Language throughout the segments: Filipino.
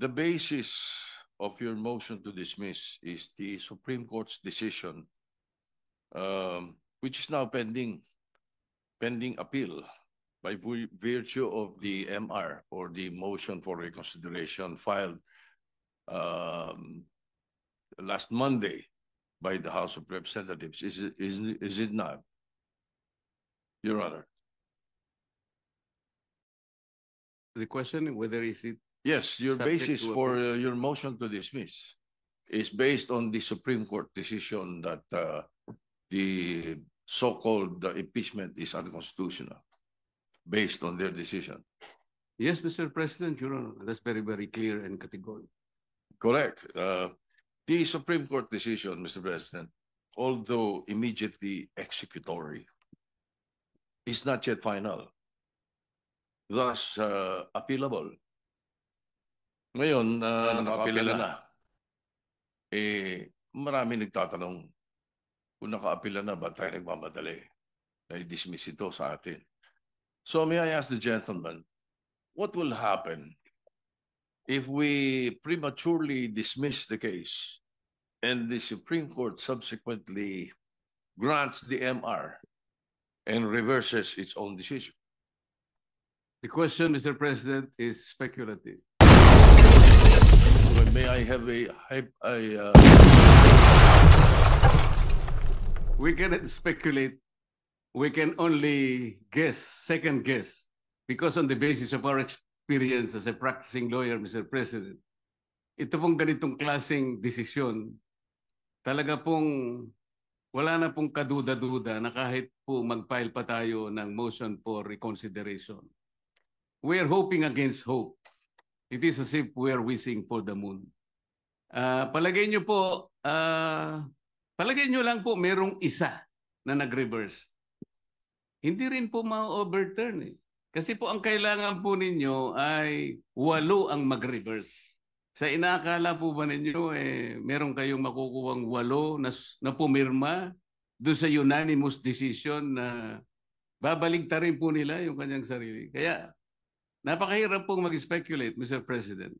The basis of your motion to dismiss is the Supreme Court's decision, which is now pending appeal by virtue of the MR, or the motion for reconsideration, filed last Monday by the House of Representatives. Is it not, Your Honor? The question whether is it Yes, your subject basis to for appeal? your motion to dismiss is based on the Supreme Court decision that the so-called impeachment is unconstitutional, based on their decision. Yes, Mr. President, Your Honor. That's very, very clear and categorical. Correct. The Supreme Court decision, Mr. President, although immediately executory, is not yet final, thus appealable. Ngayon, naka-apila na. Marami nagtatanong, kung naka-apila na, ba't tayo nagmamadali? Na-dismiss ito sa atin. So may I ask the gentleman, what will happen if we prematurely dismiss the case and the Supreme Court subsequently grants the MR and reverses its own decision? The question, Mr. President, is speculative. May I have We cannot speculate. We can only guess, second guess, because on the basis of our experience as a practicing lawyer, Mr. President, ito pong ganitong klaseng desisyon, talaga pong wala na pong kaduda-duda na kahit po mag-file pa tayo ng motion for reconsideration. We are hoping against hope. It is as if we are wishing for the moon. Palagay nyo po, palagay nyo lang po merong isa na nag-reverse. Hindi rin po ma-overturn eh. Kasi po ang kailangan po ninyo ay 8 ang mag-reverse. Sa inaakala po ba ninyo, meron kayong makukuhang 8 na pumirma doon sa unanimous decision na babaligtarin po nila yung kanyang sarili. Kaya napakahirap pong mag-speculate, Mr. President.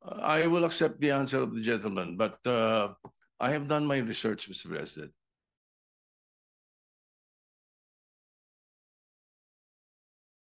I will accept the answer of the gentleman, but I have done my research, Mr. President.